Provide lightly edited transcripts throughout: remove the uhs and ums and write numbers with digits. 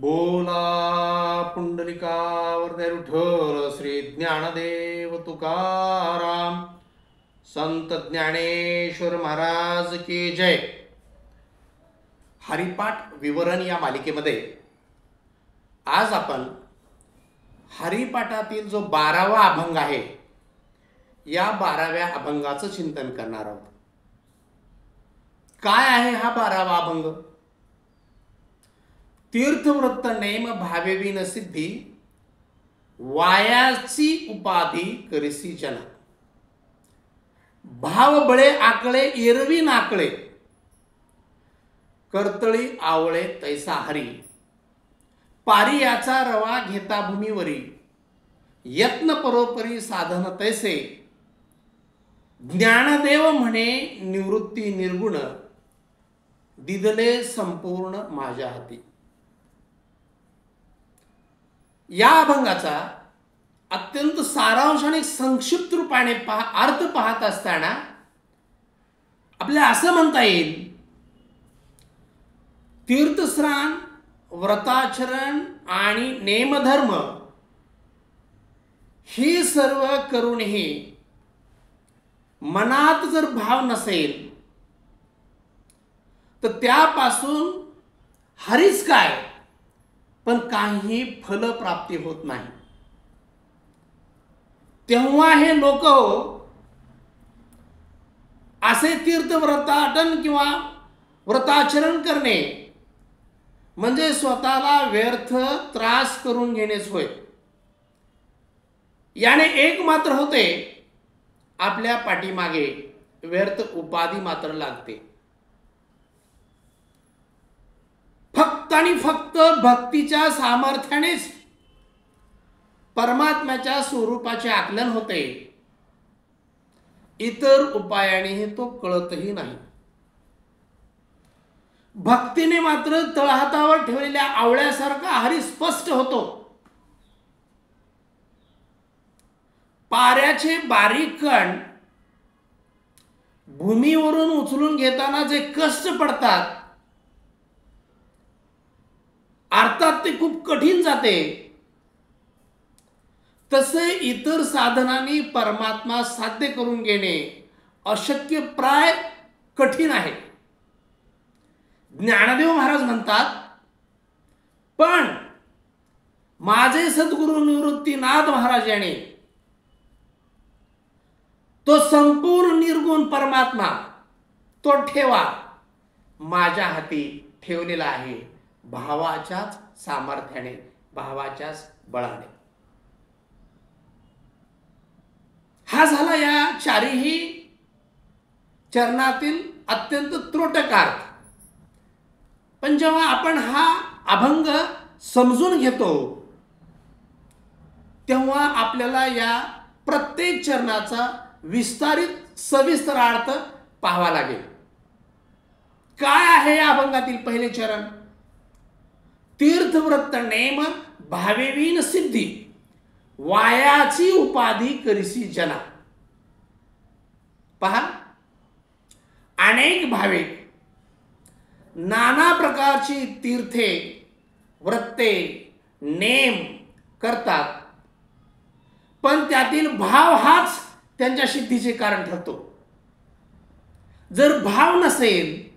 बोला पुंडलिकावर विठ्ठल श्री ज्ञानदेव तुकाराम संत ज्ञानेश्वर महाराज की जय. हरिपाठ विवरण या मालिकेमध्ये आज आपण हरिपाठातील जो 12वा अभंग आहे या 12व्या अभंगाचं चिंतन करणार आहोत. काय आहे हा 12वा अभंग? तीर्थव्रत नेम भावेविन सिद्धी, वायाची उपाधी करिसी जना. भाव बळे आकळे एरवी नाकळे, कर्तळी आवळे तैसा हरी. पारी याचा रवा घेता भूमीवरी, यत्न परोपरी साधन तैसे. ज्ञानदेव म्हणे निवृत्ती निर्गुण, दिदले संपूर्ण माझ्या हाती. या अभंगाचा अत्यंत सारांश आणि संक्षिप्त रूपाने अर्थ पाहत असताना आपल्याला असं म्हणता येईल, तीर्थस्नान, व्रताचरण आणि नेमधर्म ही सर्व करूनही मनात जर भाव नसेल तर त्यापासून हरीच काय पण काही फलप्राप्ती होत नाही. तेव्हा हे लोक असे तीर्थव्रताटन किंवा व्रताचरण करणे म्हणजे स्वतःला व्यर्थ त्रास करून घेणेच होय. याने एक मात्र होते, आपल्या पाठीमागे व्यर्थ उपाधी मात्र लागते. फक्त आणि फक्त भक्तीच्या सामर्थ्यानेच परमात्म्याच्या स्वरूपाचे आकलन होते. इतर उपायाने तो कळतही नाही. भक्तीने मात्र तळहातावर ठेवलेल्या आवळ्यासारखा हरी स्पष्ट होतो. पाऱ्याचे बारीक कण भूमीवरून उचलून घेताना जे कष्ट पडतात अर्थात ते खूप कठीण जाते, तसे इतर साधनांनी परमात्मा साध्य करून घेणे अशक्य प्राय कठीण आहे. ज्ञानदेव महाराज म्हणतात, पण माझे सद्गुरु निवृत्तीनाथ महाराज याने तो संपूर्ण निर्गुण परमात्मा तो ठेवा माझ्या हाती ठेवलेला आहे, भावाच्याच सामर्थ्याने, भावाच्याच बळाने. हा झाला या चारीही चरणातील अत्यंत त्रोटक अर्थ. पण जेव्हा आपण हा अभंग समजून घेतो तेव्हा आपल्याला या प्रत्येक चरणाचा विस्तारित सविस्तर अर्थ पाहावा लागेल. काय आहे या अभंगातील पहिले चरण? तीर्थव्रत नेम भावेविन सिद्धी, वायाची उपाधी करिसी जना. पहा, अनेक भाविक नाना प्रकारची तीर्थे, व्रते, नेम करतात, पण त्यातील भाव हाच त्यांच्या सिद्धीचे कारण ठरतो. जर भाव नसेल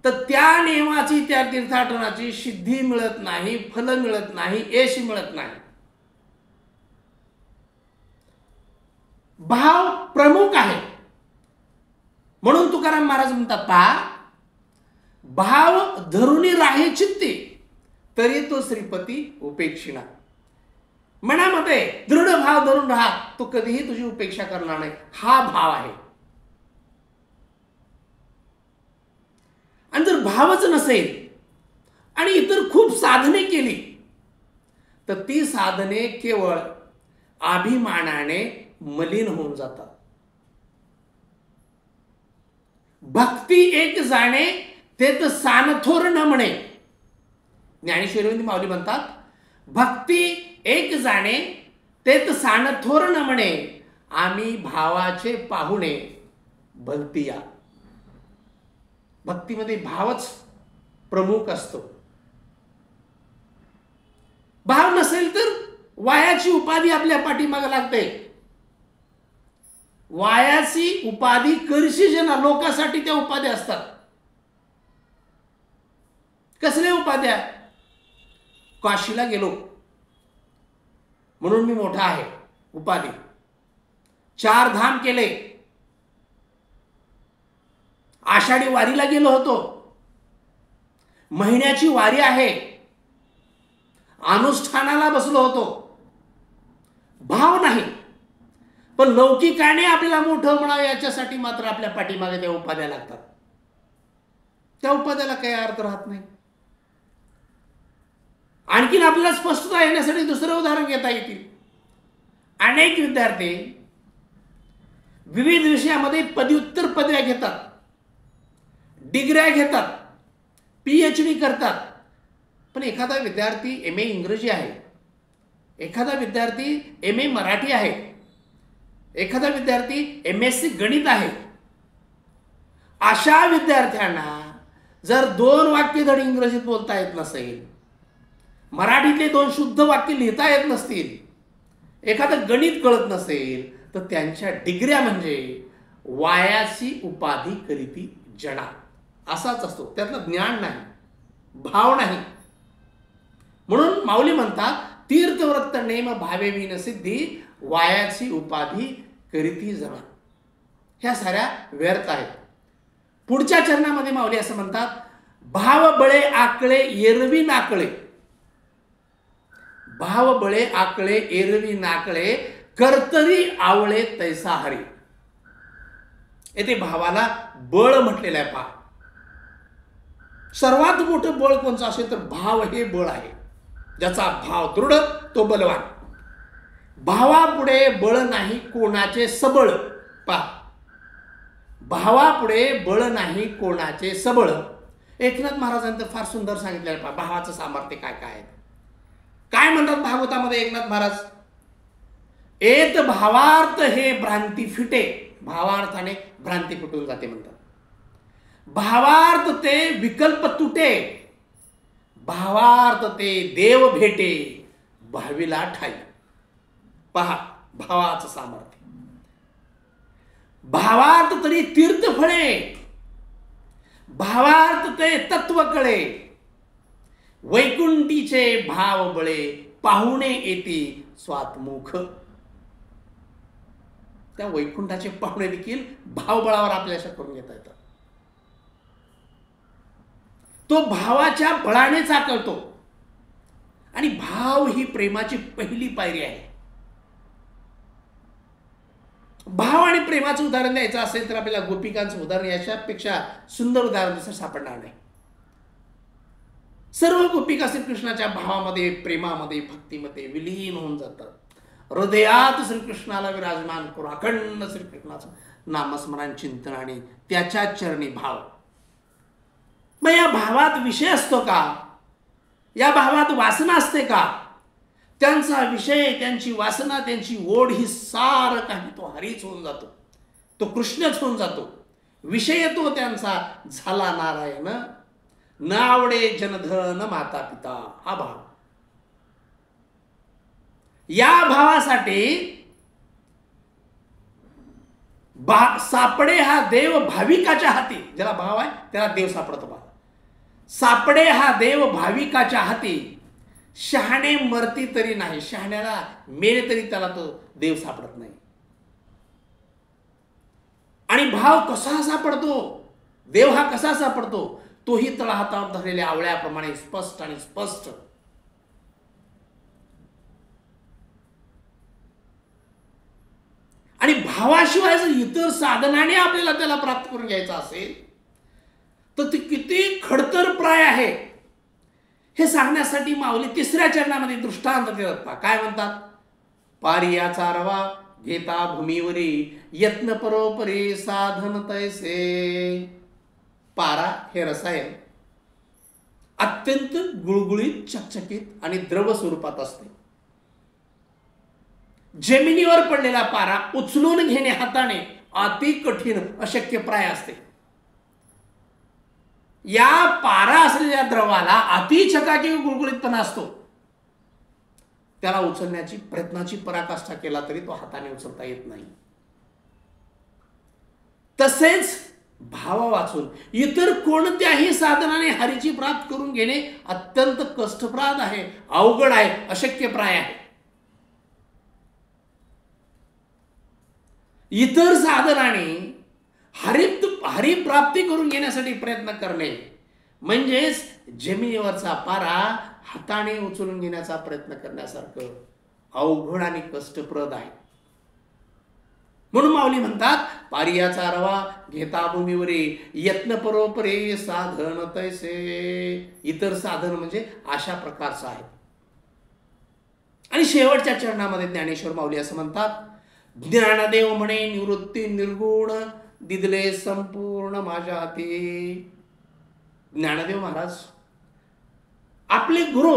तर त्या नियमाची, त्या तीर्थाटनाची सिद्धी मिळत नाही, फल मिळत नाही, यश मिळत नाही. भाव प्रमुख आहे. म्हणून तुकाराम महाराज म्हणतात, पहा, भाव धरुनी राहे चित्ती, तरी तो श्रीपती उपेक्षिणा. मनामध्ये दृढ भाव धरून राहा, तो कधीही तुझी उपेक्षा करणार नाही. हा भाव आहे. आणि जर भावच नसेल आणि इतर खूप साधने केली तर ती साधने केवळ अभिमानाने मलिन होऊन जातात. भक्ती एक जाणे तेच सानथोर न म्हणे. ज्ञानेश्वरी माऊली म्हणतात, भक्ती एक जाणे तेच सानथोर न म्हणे, आम्ही भावाचे पाहुणे भक्ती या. भक्तीमध्ये भावच प्रमुख असतो. भाव नसेल तर वायाची उपाधी आपल्या पाठीमागे लागते. वायाची उपाधी करशी जना लोकांसाठी त्या उपाध्या असतात. कसल्या उपाध्या? काशीला गेलो म्हणून मी मोठा आहे, उपाधी. 4 धाम केले, आषाढी वारीला गेलो होतो, महिन्याची वारी आहे, अनुष्ठानाला बसलो होतो. भाव नाही. पण लौकिकाने आपल्याला मोठं म्हणावं याच्यासाठी मात्र आपल्या पाठीमागे त्या उपाध्या लागतात. त्या उपाध्याला काही अर्थ राहत नाही. आणखीन आपल्याला स्पष्टता येण्यासाठी दुसरं उदाहरण घेता येतील. अनेक विद्यार्थी विविध विषयामध्ये पदव्युत्तर पदव्या घेतात, डिग्र्या घेतात, PhD करतात. पण एखादा विद्यार्थी MA इंग्रजी आहे, एखादा विद्यार्थी MA मराठी आहे, एखादा विद्यार्थी MSc गणित आहे. अशा विद्यार्थ्यांना जर 2 वाक्य धड इंग्रजीत बोलता येत नसेल, मराठीतले 2 शुद्ध वाक्य लिहिता येत नसतील, एखादं गणित कळत नसेल, तर त्यांच्या डिग्र्या म्हणजे वायाची उपाधी करीती जडा असाच असतो. त्यातलं ज्ञान नाही, भाव नाही. म्हणून माऊली म्हणतात, तीर्थव्रत नेम भावे विन सिद्धी, वायाची उपाधी करीती जडा. ह्या साऱ्या व्यर्थ आहेत. पुढच्या चरणामध्ये माऊली असं म्हणतात, भाव बळे आकळे एरवी नाकळे. भाव बळे आकळे एरवी नाकळे, कर्तरी आवळे तैसा हरी. येथे भावाला बळ म्हटलेलं आहे. पहा, सर्वात मोठं बळ कोणचं असेल तर भाव हे बळ आहे. ज्याचा भाव दृढ तो बलवान. भावापुढे बळ नाही कोणाचे सबळ. पहा, भावापुढे बळ नाही कोणाचे सबळ. एकनाथ महाराजांनी तर फार सुंदर सांगितलेलं. पहा, भावाचं सामर्थ्य काय काय आहे. काय म्हणतात भागवतामध्ये एकनाथ महाराज? एत भावार्थ हे भ्रांती फिटे. भावार्थाने भ्रांती फुटून जाते म्हणतात. भावार्थ ते विकल्प तुटे, भावार्थ ते देव भेटे, भावीला ठाई. पहा भावाचं सामर्थ्य. भावार्थ तरी तीर्थ फळे, भावार्थ ते तत्व कळे, वैकुंठीचे भाव बळे, पाहुणे येते स्वात्मुख. त्या वैकुंठाचे पाहुणे देखील भावबळावर आपल्याला करून घेता येतात. तो भावाच्या बळाने चाकळतो. आणि भाव ही प्रेमाची पहिली पायरी आहे. भाव आणि प्रेमाचं उदाहरण द्यायचं असेल तर आपल्याला गोपिकांचं उदाहरण याच्यापेक्षा सुंदर उदाहरण दुसरं सापडणार नाही. सर्व गोपिका श्रीकृष्णाच्या भावामध्ये, प्रेमामध्ये, भक्तीमध्ये विलीन होऊन जातात. हृदयात श्रीकृष्णाला विराजमान करू अखंड श्रीकृष्णाचं नामस्मरण, चिंतन आणि त्याच्या चरणी भाव. मग या भावात विषय असतो का? या भावात वासना असते का? त्यांचा विषय, त्यांची वासना, त्यांची ओढ ही सार काही तो हरीच होऊन जातो, तो कृष्णच होऊन जातो. विषय तो त्यांचा झाला नारायण. न आवडे जनधन माता पिता. हा भाव. या भावासाठी सापडे हा देव भाविकाच्या हाती. ज्याला भाव आहे त्याला देव सापडतो. बा सापडे हा देव भाविकाच्या हाती. शहाणे मरती तरी नाही. शहाण्याला मेले तरी त्याला तो देव सापडत नाही. आणि भाव कसा सापडतो, देव हा कसा सापडतो, तोही तळहातावर धरलेल्या आवळ्याप्रमाणे स्पष्ट आणि स्पष्ट. आणि भावाशिवाय जर इतर साधनाने आपल्याला त्याला प्राप्त करून घ्यायचं असेल तर ते किती खडतर प्राय आहे हे सांगण्यासाठी माऊली 3ऱ्या चरणामध्ये दृष्टांत देतात. काय म्हणतात? पारियाचा रवा घेता भूमीवरी, यत्न परोपरी साधन तैसे. पारा हे रसायन अत्यंत गुळगुळीत, चकचकीत आणि द्रव स्वरूपात असते. जमिनीवर पडलेला पारा उचलून घेणे हाताने अति कठीण, अशक्य प्राय असते. या पारा असलेल्या द्रवाला अति चकाकी गुळगुळीतपणा असतो. त्याला उचलण्याची प्रयत्नाची पराकाष्ठा केला तरी तो हाताने उचलता येत नाही. तसेच भाव वाचून इतर कोणत्याही साधनाने हरीची प्राप्त करून घेणे अत्यंत कष्टप्रद आहे, अवघड आहे, अशक्यप्राय आहे. इतर साधनाने हरी प्राप्ती करून घेण्यासाठी प्रयत्न करणे म्हणजेच जमिनीवरचा पारा हाताने उचलून घेण्याचा प्रयत्न करण्यासारखं अवघड आणि कष्टप्रद आहे. म्हणून माऊली म्हणतात, पारियाचा रवा घेता भूमीवरी यत्न परोपरे साधन तैसे. इतर साधन म्हणजे अशा प्रकारचं आहे. आणि शेवटच्या चरणामध्ये ज्ञानेश्वर माऊली असं म्हणतात, ज्ञानदेव म्हणे निवृत्ती निर्गुण दिदले संपूर्ण माझ्या हाती. ज्ञानदेव महाराज आपले गुरु,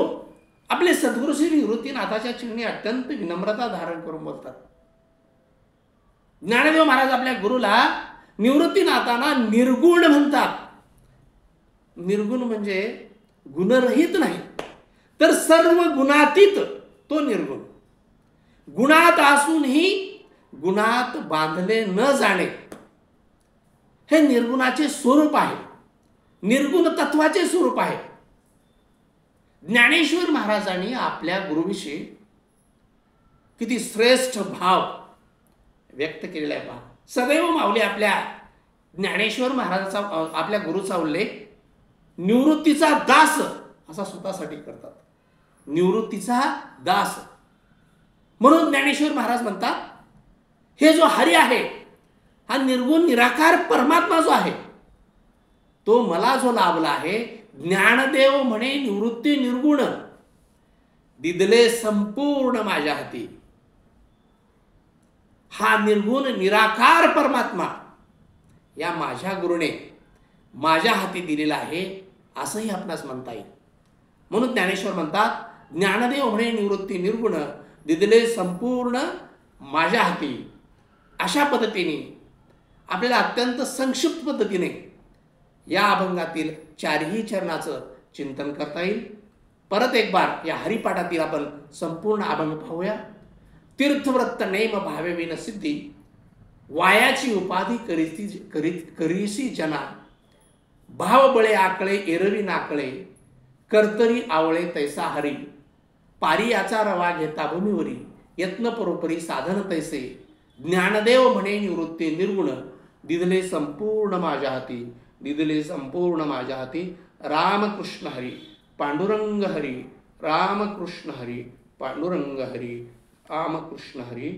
आपले सद्गुरू श्री निवृत्तीनाथाच्या चरणी अत्यंत विनम्रता धारण करून बोलतात. ज्ञानदेव महाराज आपल्या गुरुला निवृत्तीनाथांना निर्गुण म्हणतात. निर्गुण म्हणजे गुणरहित नाही, तर सर्व गुणातीत तो निर्गुण. गुणात असूनही गुणात बांधले न जाणे हे निर्गुणाचे स्वरूप आहे, निर्गुण तत्वाचे स्वरूप आहे. ज्ञानेश्वर महाराजांनी आपल्या गुरुविषयी किती श्रेष्ठ भाव व्यक्त केलेला आहे पहा. सदैव माऊली आपल्या ज्ञानेश्वर महाराजाचा, आपल्या गुरुचा उल्लेख निवृत्तीचा दास असा स्वतःसाठी करतात. निवृत्तीचा दास म्हणून ज्ञानेश्वर महाराज म्हणतात, हे जो हरी आहे, हा निर्गुण निराकार परमात्मा जो आहे, तो मला जो लाभला आहे, ज्ञानदेव म्हणे निवृत्ती निर्गुण दिदले संपूर्ण माझ्या हाती. हा निर्गुण निराकार परमात्मा या माझ्या गुरुने माझ्या हाती दिलेला आहे असंही आपणास म्हणता येईल. म्हणून ज्ञानेश्वर म्हणतात, ज्ञानदेव म्हणे निवृत्ती निर्गुण दिदले संपूर्ण माझ्या हाती. अशा पद्धतीने आपल्याला अत्यंत संक्षिप्त पद्धतीने या अभंगातील चारही चरणाचं चिंतन करता येईल. परत एक बार या हरिपाठातील आपण संपूर्ण अभंग पाहूया. तीर्थव्रत नेम भावेविन सिद्धी, वायाची उपाधी करीसी जना, भाव बळे आकळे एरवी नाकळे, कर्तरी आवळे तैसा हरी, पारियाचा रवा घेता भूमीवरी यत्न परोपरी साधन तैसे, ज्ञानदेव म्हणे निवृत्ती निर्गुण दिदले संपूर्ण माझ्या हाती, दिदले संपूर्ण माझ्या हाती. रामकृष्ण हरी पांडुरंग हरी, रामकृष्ण हरी पांडुरंग हरी, रामकृष्ण हरी